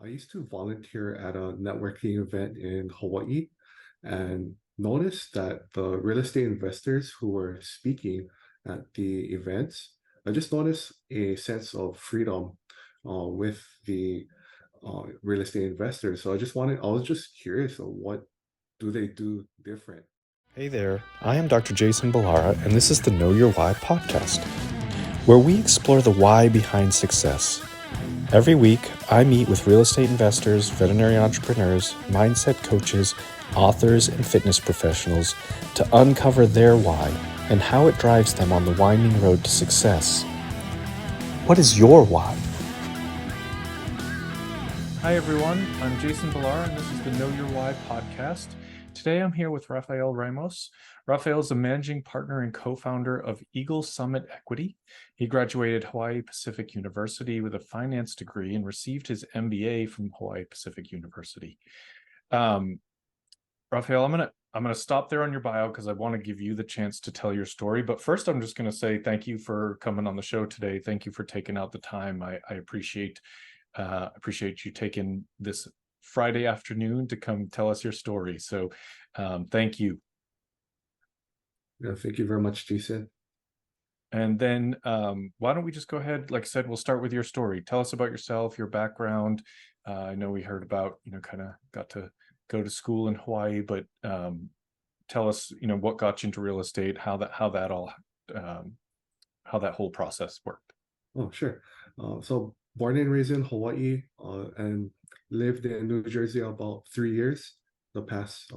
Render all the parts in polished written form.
I used to volunteer at a networking event in Hawaii and noticed that the real estate investors who were speaking at the events, I just noticed a sense of freedom with the real estate investors. I was just curious of what do they do different? Hey there, I am Dr. Jason Ballara, and this is the Know Your Why podcast, where we explore the why behind success. Every week, I meet with real estate investors, veterinary entrepreneurs, mindset coaches, authors, and fitness professionals to uncover their why and how it drives them on the winding road to success. What is your why? Hi, everyone. I'm Jason Ballara, and this is the Know Your Why podcast. Today, I'm here with Raphael Ramos. Raphael is a managing partner and co-founder of Eagle Summit Equity. He graduated Hawai'i Pacific University with a finance degree and received his MBA from Hawai'i Pacific University. Raphael, I'm gonna stop there on your bio because I want to give you the chance to tell your story. But first, I'm just going to say thank you for coming on the show today. Thank you for taking out the time. I appreciate you taking this Friday afternoon to come tell us your story. So thank you. Yeah, thank you very much, Jason. And then why don't we just go ahead, like I said, we'll start with your story. Tell us about yourself, your background. I know we heard about, kind of got to go to school in Hawaii, but tell us, what got you into real estate, how that whole process worked. Oh, sure. So born and raised in Hawaii, and lived in New Jersey about 3 years, the past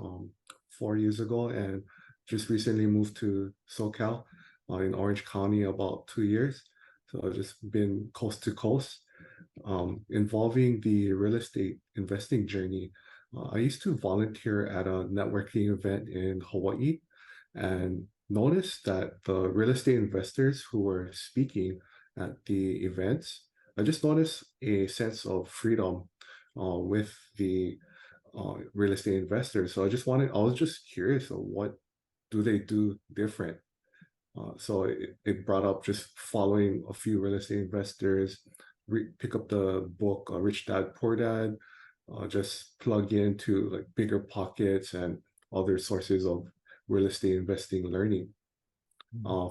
4 years ago, and just recently moved to SoCal, in Orange County about 2 years. So I've just been coast to coast, involving the real estate investing journey. I used to volunteer at a networking event in Hawaii and noticed that the real estate investors who were speaking at the events, I just noticed a sense of freedom with the real estate investors. I was just curious of what do they do different. So it brought up just following a few real estate investors, pick up the book Rich Dad Poor Dad, just plug into like Bigger Pockets and other sources of real estate investing learning.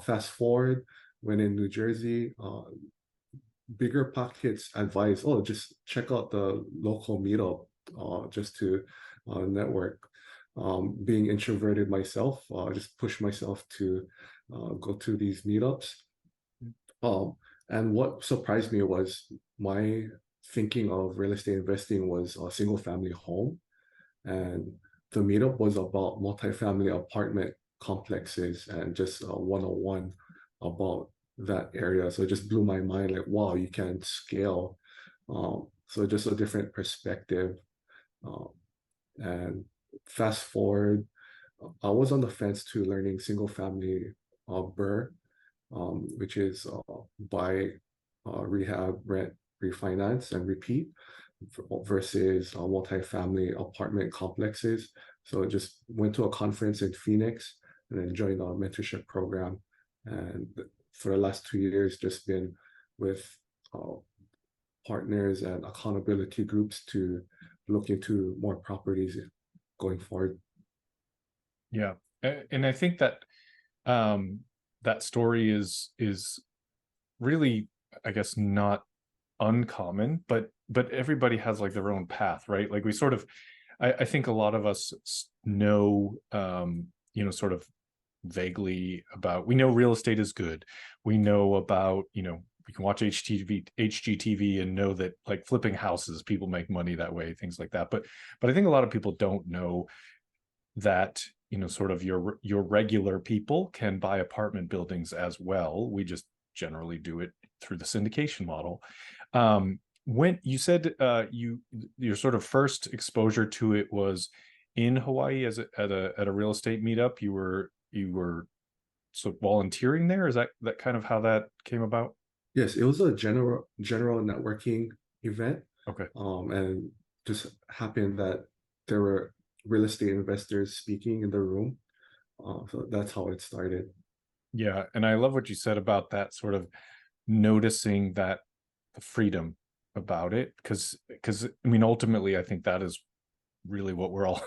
Fast forward, when in New Jersey, Bigger Pockets advice, oh, just check out the local meetup just to network. Being introverted myself, just push myself to go to these meetups. Um, and what surprised me was my thinking of real estate investing was a single family home. And the meetup was about multifamily apartment complexes and just 101 about that area. So it just blew my mind like, wow, you can scale. So just a different perspective. Um, and fast forward, I was on the fence to learning single family BRRRR, which is buy, rehab, rent, refinance, and repeat versus multifamily apartment complexes. So I just went to a conference in Phoenix and then joined our mentorship program. And for the last 2 years, just been with uh, partners and accountability groups to look into more properties going forward. Yeah. And I think that that story is really, I guess, not uncommon, but everybody has like their own path, right? Like we sort of, I think a lot of us know, sort of vaguely about, we know real estate is good. We know about, we can watch HGTV and know that like flipping houses, people make money that way, things like that. But I think a lot of people don't know that, sort of your regular people can buy apartment buildings as well. We just generally do it through the syndication model. When you said your sort of first exposure to it was in Hawaii at a real estate meetup, you were so volunteering there. Is that kind of how that came about? Yes, it was a general networking event. Okay. And just happened that there were real estate investors speaking in the room. So that's how it started. Yeah, and I love what you said about that, sort of noticing that the freedom, about it? Because I mean, ultimately, I think that is really what we're all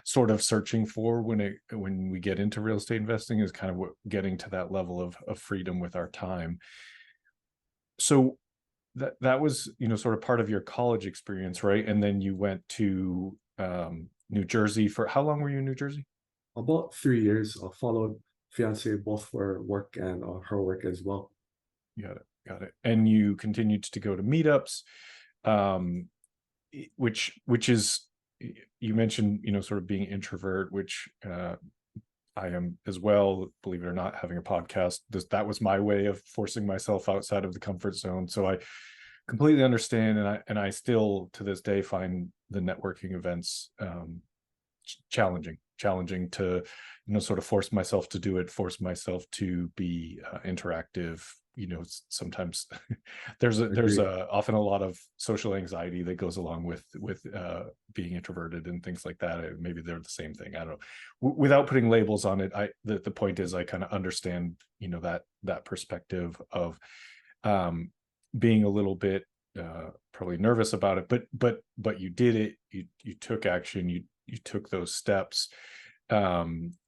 sort of searching for when we get into real estate investing, is kind of what, getting to that level of freedom with our time. So that was, you know, sort of part of your college experience, right? And then you went to New Jersey for how long were you in New Jersey? About 3 years. Followed fiance both for work and her work as well. Got it. Got it. And you continued to go to meetups, um, which is, you mentioned, you know, sort of being introvert, which I am as well, believe it or not, having a podcast. That was my way of forcing myself outside of the comfort zone. So I completely understand, and I still to this day find the networking events challenging to, you know, sort of force myself to do it, force myself to be interactive. You know, sometimes there's Agreed. often a lot of social anxiety that goes along with being introverted and things like that. Maybe they're the same thing, I don't know. Without putting labels on it, the point is I kind of understand, you know, that perspective of being a little bit probably nervous about it, but you did it. You took action. You took those steps.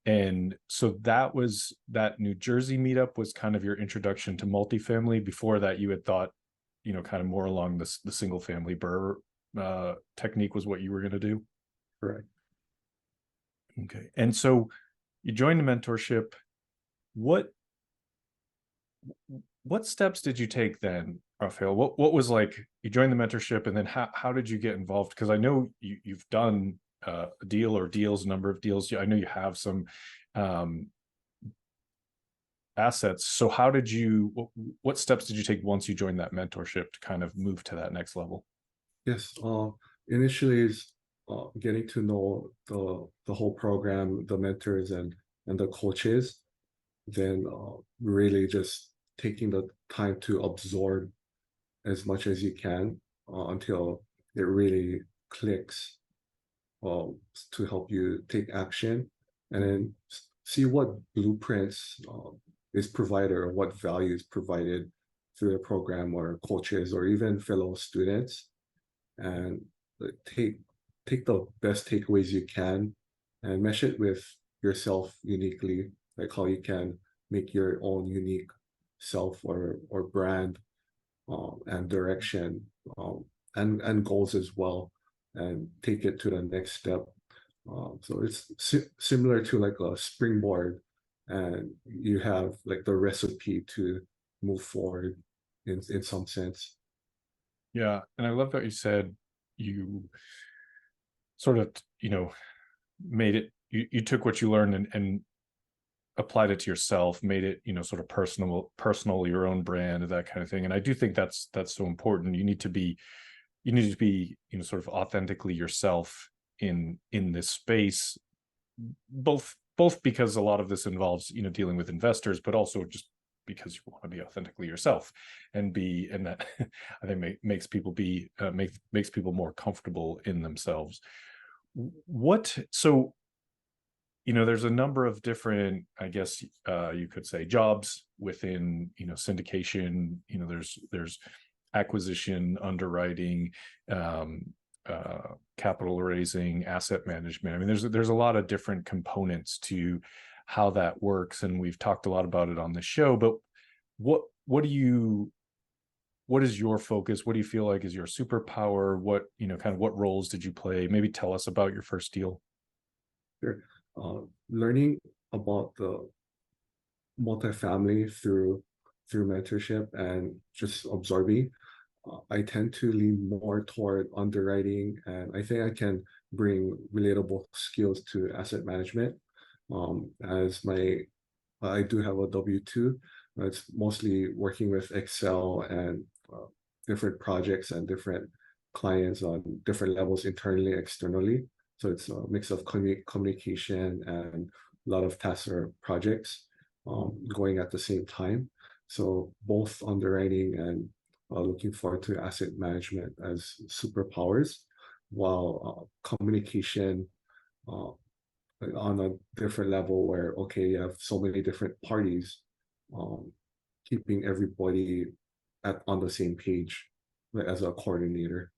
And so that New Jersey meetup was kind of your introduction to multifamily. Before that, you had thought, you know, kind of more along the single family BRRRR technique was what you were going to do. Correct. Okay. And so you joined the mentorship. What steps did you take then, Raphael? What was, like, you joined the mentorship, and then how did you get involved? Because I know you've done a deal or deals, a number of deals. I know you have some assets. So how did you, what steps did you take once you joined that mentorship to kind of move to that next level? Yes. Initially is getting to know the whole program, the mentors and the coaches. Then really just taking the time to absorb as much as you can until it really clicks to help you take action, and then see what blueprints is provided or what value is provided through the program or coaches or even fellow students, and take the best takeaways you can and mesh it with yourself uniquely, like how you can make your own unique self or brand and direction and goals as well, and take it to the next step. So it's similar to like a springboard, and you have like the recipe to move forward in some sense. Yeah. And I love that you said you sort of, you know, made it, you took what you learned and applied it to yourself, made it, you know, sort of personal, your own brand, that kind of thing. And I do think that's so important. You need to be, you know, sort of authentically yourself in this space, both because a lot of this involves, you know, dealing with investors, but also just because you want to be authentically yourself and that I think makes people be makes people more comfortable in themselves. So, you know, there's a number of different, I guess you could say, jobs within, you know, syndication. You know, there's acquisition, underwriting, capital raising, asset management. I mean, there's a lot of different components to how that works, and we've talked a lot about it on the show. But what is your focus? What do you feel like is your superpower? What, you know, kind of what roles did you play? Maybe tell us about your first deal. Sure. Learning about the multifamily through mentorship and just absorbing, I tend to lean more toward underwriting, and I think I can bring relatable skills to asset management. As I do have a W-2. It's mostly working with Excel and different projects and different clients on different levels, internally, externally. So it's a mix of communication and a lot of tasks or projects going at the same time. So both underwriting and looking forward to asset management as superpowers, while communication uh, on a different level, where okay, you have so many different parties, um, keeping everybody on the same page like, as a coordinator.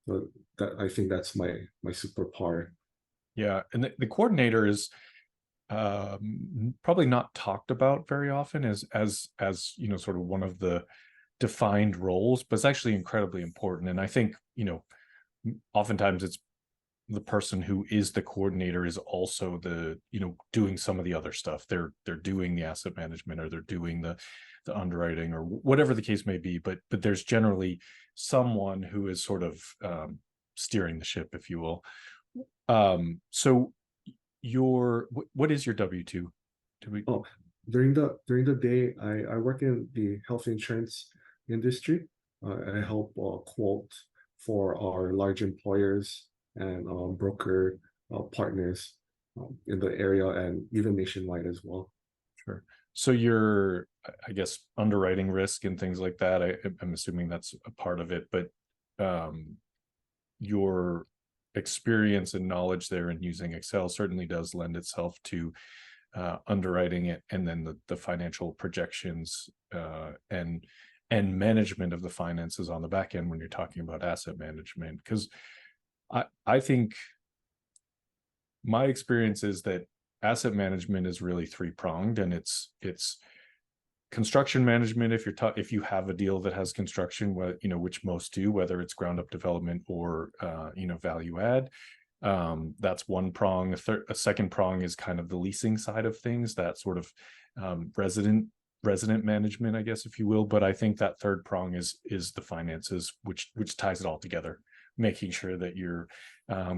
So that, I think that's my superpower. Yeah, and the coordinator is probably not talked about very often as you know, sort of one of the defined roles, but it's actually incredibly important. And I think, you know, oftentimes it's the person who is the coordinator is also the, you know, doing some of the other stuff. They're doing the asset management, or they're doing the underwriting, or whatever the case may be, but there's generally someone who is sort of steering the ship, if you will. So what is your W-2? Do we? Oh, during the day, I work in the health insurance industry. I help quote for our large employers and broker partners in the area, and even nationwide as well. Sure. So you're, I guess, underwriting risk and things like that. I'm assuming that's a part of it, but your experience and knowledge there in using Excel certainly does lend itself to underwriting it, and then the financial projections and management of the finances on the back end when you're talking about asset management. Because I think my experience is that asset management is really three-pronged, and it's construction management if you have a deal that has construction, you know, which most do, whether it's ground up development or you know, value add. That's one prong. A second prong is kind of the leasing side of things, that sort of resident management, I guess, if you will. But I think that third prong is the finances, which ties it all together, making sure that you're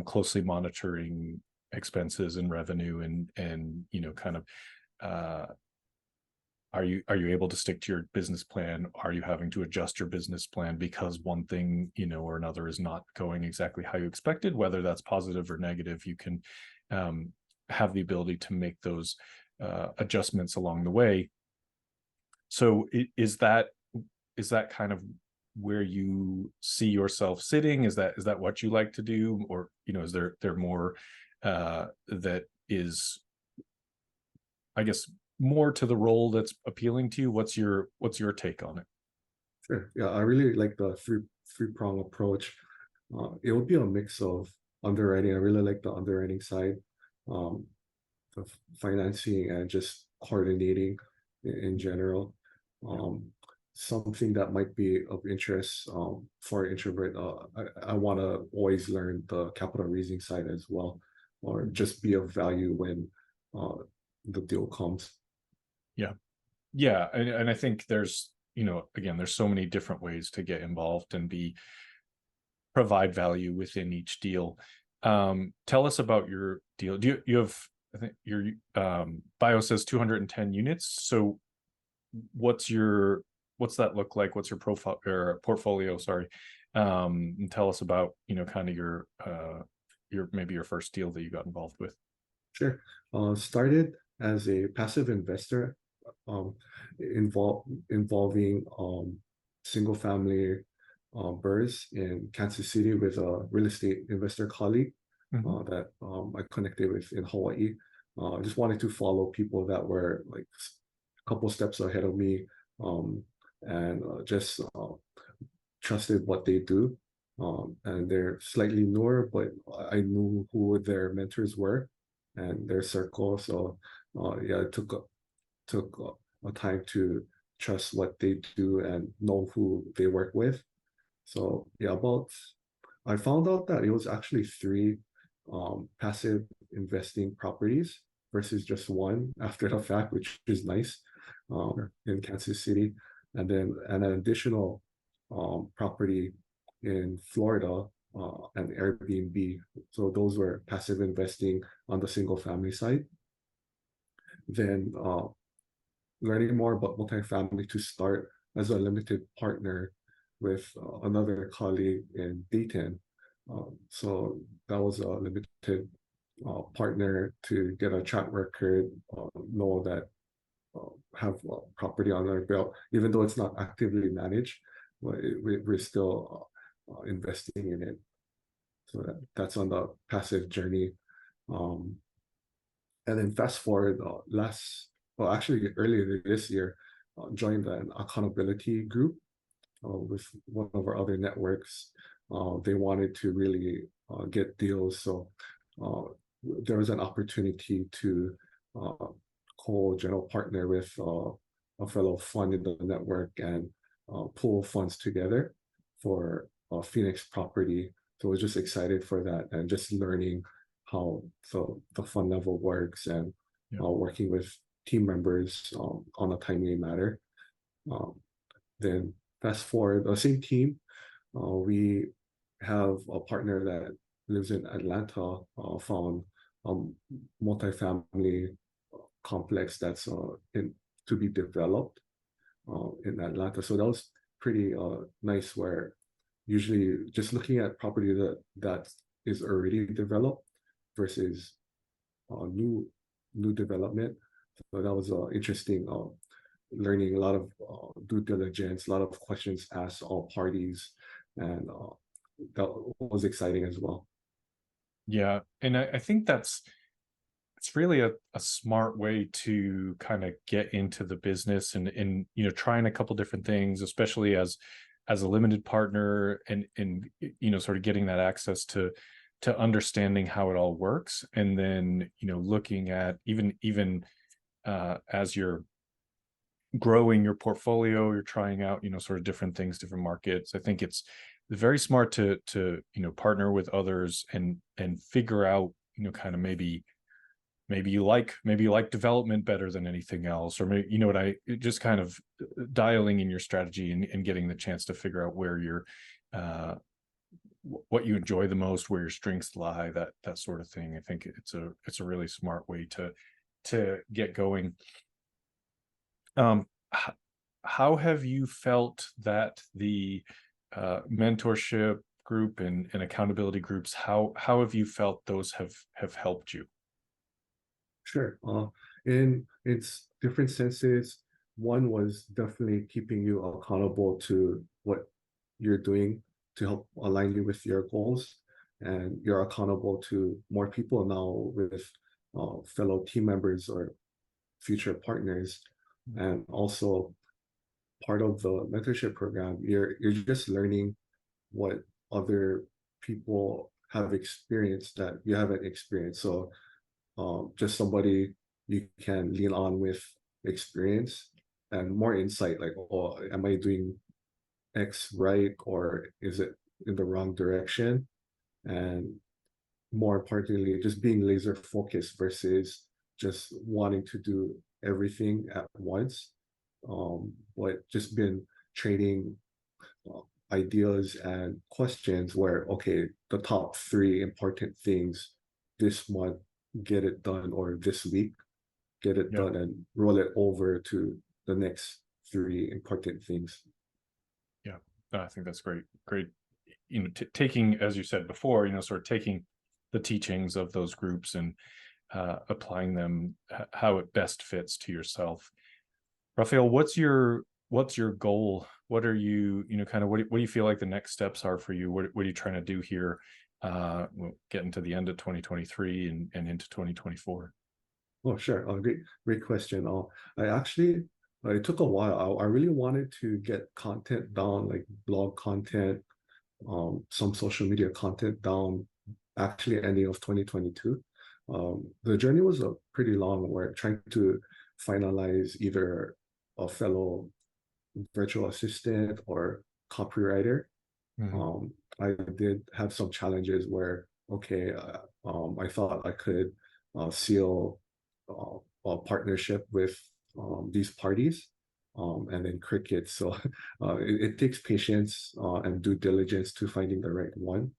closely monitoring expenses and revenue, and you know, kind of are you able to stick to your business plan? Are you having to adjust your business plan because one thing, you know, or another is not going exactly how you expected? Whether that's positive or negative, you can have the ability to make those adjustments along the way. So is that kind of where you see yourself sitting? Is that what you like to do? Or, you know, is there more that is, I guess, more to the role that's appealing to you? What's your take on it? Sure. Yeah, I really like the three-prong approach. It would be a mix of underwriting. I really like the underwriting side, the financing, and just coordinating in general. Something that might be of interest for an introvert, I want to always learn the capital raising side as well, or just be of value when the deal comes. Yeah, and I think there's, you know, again, there's so many different ways to get involved and provide value within each deal. Tell us about your deal. Do you have, I think your bio says 210 units. So what's that look like? What's your profile or portfolio? Sorry. And tell us about, you know, kind of your maybe your first deal that you got involved with. Sure. Started as a passive investor, involving single family burrs in Kansas City with a real estate investor colleague that I connected with in Hawaii. I just wanted to follow people that were like a couple steps ahead of me, and just trusted what they do. And they're slightly newer, but I knew who their mentors were and their circle. So yeah, it took a time to trust what they do and know who they work with. So yeah, I found out that it was actually three passive investing properties versus just one after the fact, which is nice, in Kansas City. And then an additional property in Florida, and Airbnb. So those were passive investing on the single family side. Then learning more about multifamily to start as a limited partner with another colleague in Dayton. So that was a limited partner to get a track record, know that have property on their belt, even though it's not actively managed, but we're still investing in it. So that's on the passive journey. And then fast forward actually earlier this year, joined an accountability group with one of our other networks. They wanted to really get deals, so there was an opportunity to co-general partner with a fellow fund in the network and pool funds together for Phoenix property. So I was just excited for that and just learning how the fund level works and working with team members on a timely matter. Then fast forward, the same team, we have a partner that lives in Atlanta, found a multifamily complex that's to be developed in Atlanta. So that was pretty nice, where usually just looking at property that is already developed versus new development. So that was interesting, learning a lot of due diligence, a lot of questions asked all parties, and that was exciting as well. Yeah, and I think it's really a smart way to kind of get into the business and trying a couple different things, especially as a limited partner, and sort of getting that access to understanding how it all works, and then looking at even as you're growing your portfolio, you're trying out sort of different things, different markets. I think it's very smart to partner with others and figure out kind of maybe you like development better than anything else, or maybe just kind of dialing in your strategy and getting the chance to figure out where you're what you enjoy the most, where your strengths lie, that sort of thing. I think it's a really smart way to get going. How have you felt that the mentorship group and accountability groups, how have you felt those have helped you? Sure. In its different senses, one was definitely keeping you accountable to what you're doing to help align you with your goals, and you're accountable to more people now with fellow team members or future partners. And also part of the mentorship program, you're just learning what other people have experienced that you haven't experienced. So just somebody you can lean on with experience and more insight, like, oh, am I doing X right, or is it in the wrong direction? And more importantly, just being laser focused versus just wanting to do everything at once. But just been trading ideas and questions where, okay, the top 3 important things this month, get it done, or this week, get it done, and roll it over to the next 3 important things. Yeah, I think that's great. Taking, as you said before, sort of taking the teachings of those groups and applying them how it best fits to yourself. Raphael, what's your goal? What are you, kind of what do you feel like the next steps are for you? What are you trying to do here? We'll get into the end of 2023 and into 2024. Oh, sure. Great question. It took a while. I really wanted to get content down, like blog content, some social media content down, actually ending of 2022. The journey was pretty long. We're trying to finalize either a fellow virtual assistant or copywriter. I did have some challenges where, okay, I thought I could seal a partnership with these parties, and then crickets. So it takes patience and due diligence to finding the right one.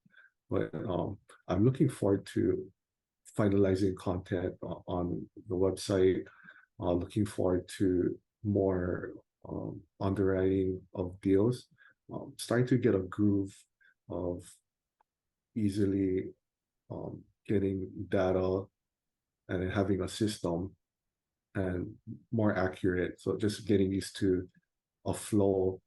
But I'm looking forward to finalizing content on the website, looking forward to more underwriting of deals, starting to get a groove of easily getting data and then having a system and more accurate. So just getting used to a flow.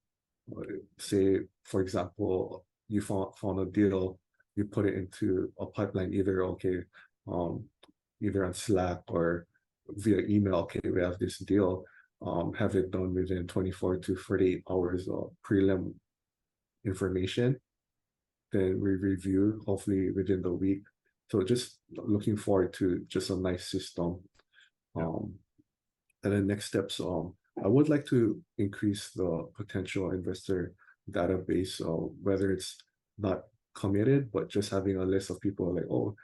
Say, for example, you found a deal, you put it into a pipeline, either either on Slack or via email. Okay, we have this deal. Have it done within 24 to 48 hours of prelim information, then we review hopefully within the week. So just looking forward to just a nice system. And then next steps, I would like to increase the potential investor database, whether it's not committed, but just having a list of people like, oh,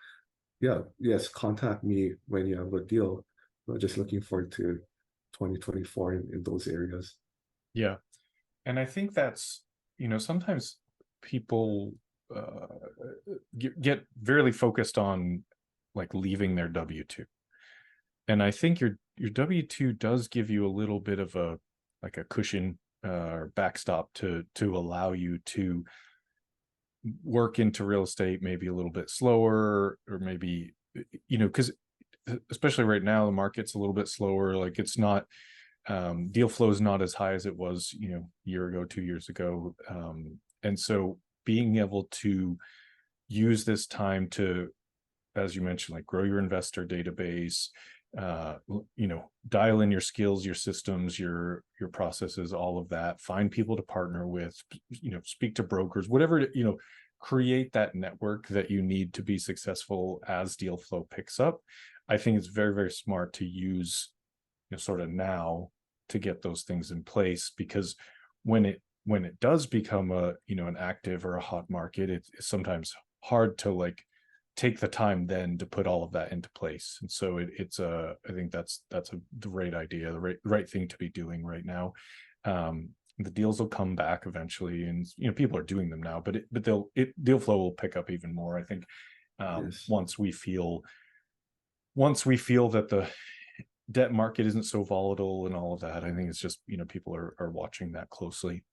yeah, yes, contact me when you have a deal. But just looking forward to 2024 in those areas. Yeah. And I think that's, sometimes people get very focused on like leaving their W-2. And I think your W-2 does give you a little bit of a cushion or backstop to allow you to work into real estate maybe a little bit slower, or maybe, because especially right now the market's a little bit slower. Like it's not, deal flow is not as high as it was, a year ago, 2 years ago. And so being able to use this time to, as you mentioned, like grow your investor database, dial in your skills, your systems, your processes, all of that, find people to partner with, speak to brokers, whatever, create that network that you need to be successful as deal flow picks up. I think it's very, very smart to use, sort of now to get those things in place, because when it does become a, an active or a hot market, it's sometimes hard to like take the time then to put all of that into place. And so I think that's a great idea, the right thing to be doing right now. The deals will come back eventually, and people are doing them now, but deal flow will pick up even more, I think. Yes. Once we feel that the debt market isn't so volatile and all of that, I think it's just, people are watching that closely.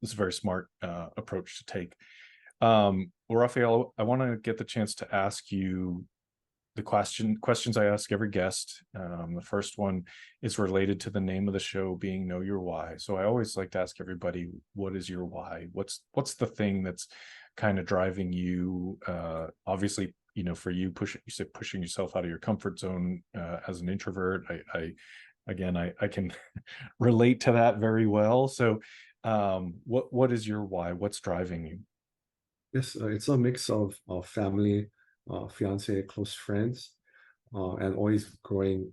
It's a very smart approach to take. Well, Raphael, I want to get the chance to ask you the questions I ask every guest. The first one is related to the name of the show being Know Your Why. So I always like to ask everybody, what is your why? What's the thing that's kind of driving you? Obviously, for you, pushing yourself out of your comfort zone as an introvert. I can relate to that very well. So what is your why? What's driving you? Yes, it's a mix of family, fiance, close friends, and always growing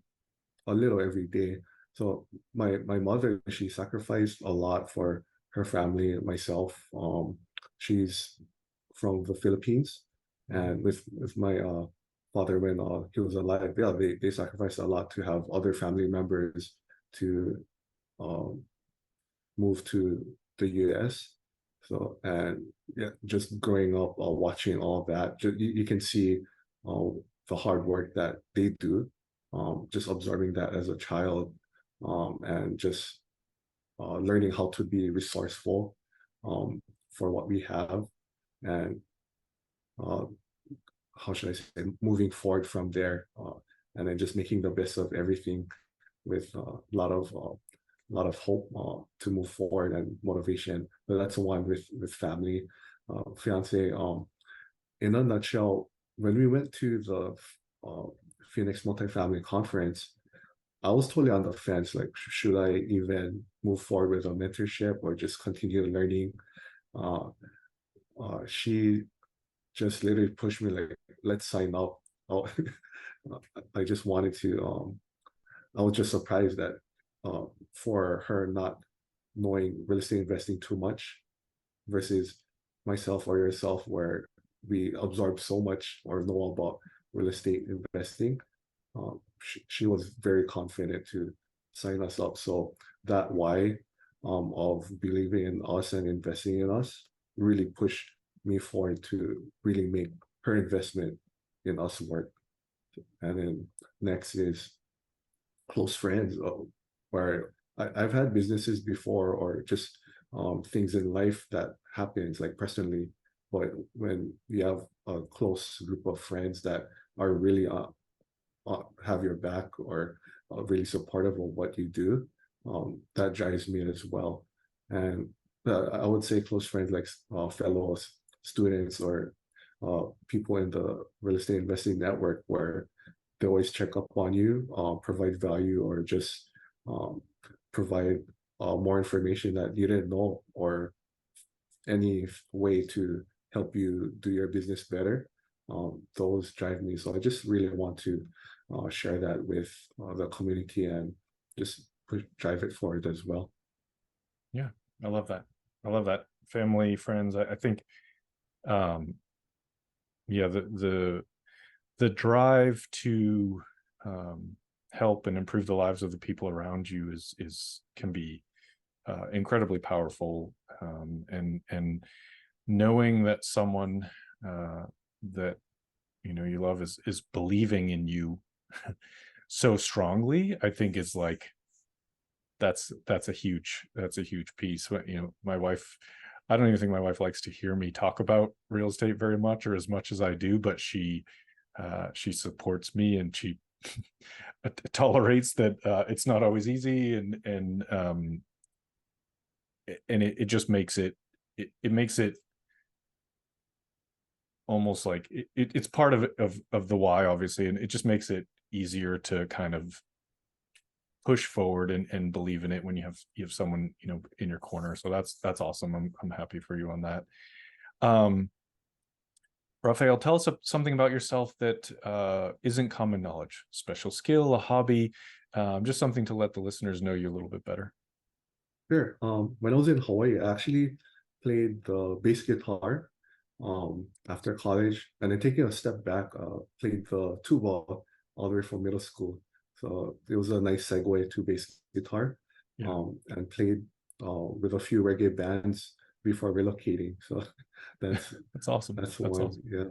a little every day. So my mother, she sacrificed a lot for her family, myself. She's from the Philippines, and with my father, when he was alive, yeah, they sacrificed a lot to have other family members to move to the US. So, and yeah, just growing up, watching all of that, you can see the hard work that they do, just absorbing that as a child, and just learning how to be resourceful for what we have, and how should I say, moving forward from there, and then just making the best of everything with a lot of hope to move forward and motivation. But that's the one with family, fiance. In a nutshell, when we went to the Phoenix multifamily conference, I was totally on the fence. Like, should I even move forward with a mentorship or just continue learning? She just literally pushed me like, let's sign up. I just wanted to. I was just surprised that for her not knowing real estate investing too much versus myself or yourself, where we absorb so much or know about real estate investing. She was very confident to sign us up. So that why of believing in us and investing in us really pushed me forward to really make her investment in us work. And then next is close friends, where I've had businesses before, or just things in life that happens like personally, but when you have a close group of friends that are really have your back, or really supportive of what you do, that drives me as well. And I would say close friends like fellow students, or people in the real estate investing network, where they always check up on you, provide value, or just provide more information that you didn't know, or any way to help you do your business better, those drive me. So I just really want to share that with the community and just drive it forward as well. Yeah, I love that. I love that. Family, friends. I think, yeah, the drive to help and improve the lives of the people around you is can be incredibly powerful, and knowing that someone that you love is believing in you so strongly, I think is like that's a huge piece. My wife, I don't even think my wife likes to hear me talk about real estate very much or as much as I do, but she supports me, and she tolerates that it's not always easy, and it just makes it makes it almost like it's part of the why, obviously, and it just makes it easier to kind of push forward and believe in it when you have someone in your corner. So that's awesome. I'm happy for you on that. Raphael, tell us something about yourself that isn't common knowledge, special skill, a hobby, just something to let the listeners know you a little bit better. Sure. When I was in Hawaii, I actually played the bass guitar after college, and then taking a step back, played the tuba all the way from middle school. So it was a nice segue to bass guitar, Yeah. And played with a few reggae bands before relocating. So that's awesome. that's That's one, awesome. yeah.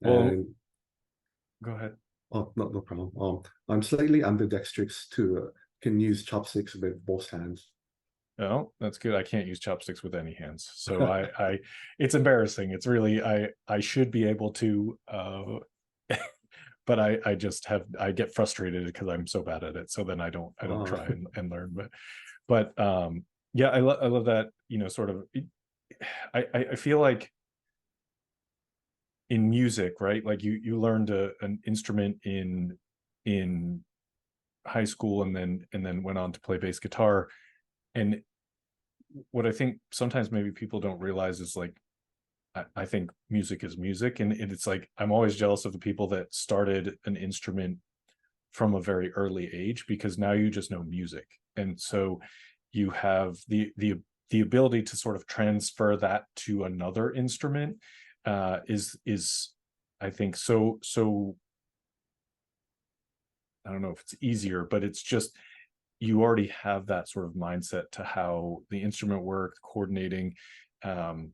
Well, And go ahead. oh, no problem. I'm slightly ambidextrous too. Can use chopsticks with both hands. Oh, that's good. I can't use chopsticks with any hands. So it's embarrassing. It's really, I should be able to, but I just I get frustrated because I'm so bad at it. So then I don't try and learn, but yeah, I love that, sort of, I feel like in music, right? Like you learned an instrument in high school, and then went on to play bass guitar. And what I think sometimes maybe people don't realize is like, I think music is music, and it's like I'm always jealous of the people that started an instrument from a very early age, because now you just know music, and so you have the ability to sort of transfer that to another instrument, is I think so I don't know if it's easier, but it's just you already have that sort of mindset to how the instrument works, coordinating, of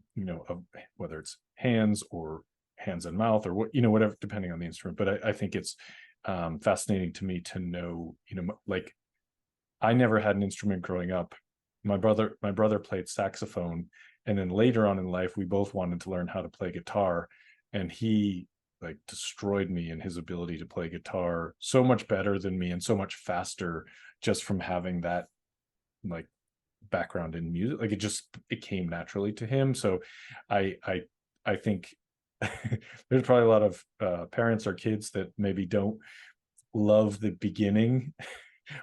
whether it's hands or hands and mouth or whatever, depending on the instrument. But I think it's fascinating to me to know, like I never had an instrument growing up. My brother played saxophone, and then later on in life, we both wanted to learn how to play guitar, and he like destroyed me in his ability to play guitar so much better than me and so much faster, just from having that like background in music. Like it came naturally to him. So I think there's probably a lot of parents or kids that maybe don't love the beginning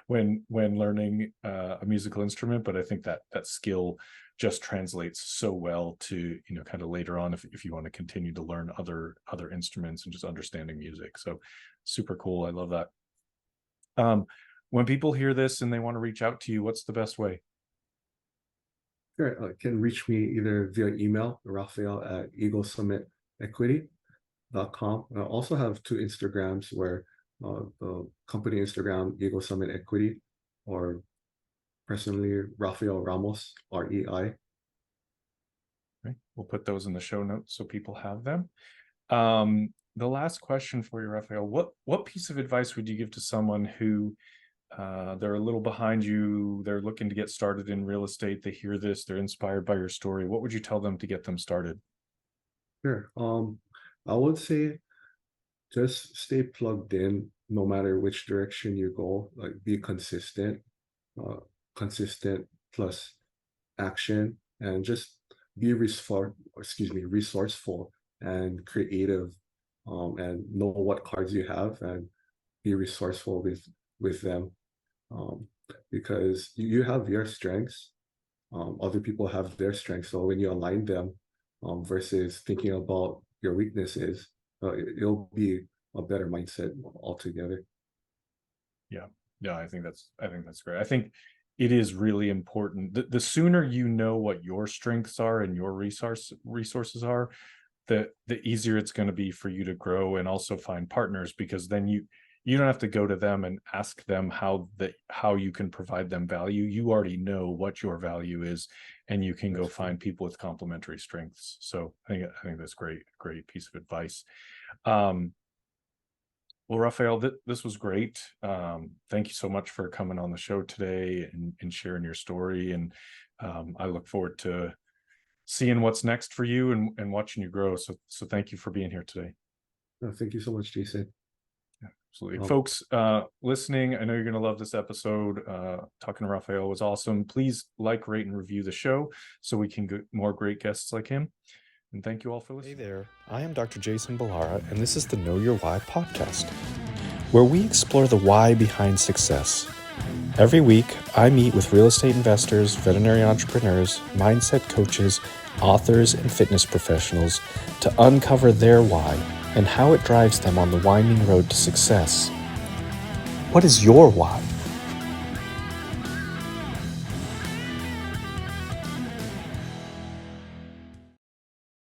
when learning a musical instrument, but I think that skill just translates so well to kind of later on if you want to continue to learn other instruments and just understanding music. So super cool. I love that. When people hear this and they want to reach out to you, what's the best way? Sure. Can reach me either via email, Raphael at eaglesummitequity.com. I also have two Instagrams where the company Instagram, Eagle Summit Equity, or personally, Raphael Ramos, REI. Okay. We'll put those in the show notes so people have them. The last question for you, Raphael, what piece of advice would you give to someone who they're a little behind you, they're looking to get started in real estate, they hear this, they're inspired by your story? What would you tell them to get them started? Sure. I would say just stay plugged in no matter which direction you go. Like be consistent, uh, consistent plus action, and just be resourceful and creative, and know what cards you have and be resourceful with them, um, because you have your strengths, other people have their strengths. So when you align them versus thinking about your weaknesses, it'll be a better mindset altogether. Yeah, I think that's great. I think it is really important. The sooner you know what your strengths are and your resources are, the easier it's going to be for you to grow and also find partners, because then you don't have to go to them and ask them how you can provide them value. You already know what your value is, and you can go find people with complementary strengths. So I think that's great piece of advice. Well, Raphael, this was great. Thank you so much for coming on the show today and sharing your story. And I look forward to seeing what's next for you and watching you grow. So thank you for being here today. Thank you so much, Jason. Yeah, absolutely. Folks listening, I know you're going to love this episode. Talking to Raphael was awesome. Please like, rate, and review the show so we can get more great guests like him. And thank you all for listening. Hey there, I am Dr. Jason Ballara, and this is the Know Your Why podcast, where we explore the why behind success. Every week, I meet with real estate investors, veterinary entrepreneurs, mindset coaches, authors, and fitness professionals to uncover their why and how it drives them on the winding road to success. What is your why?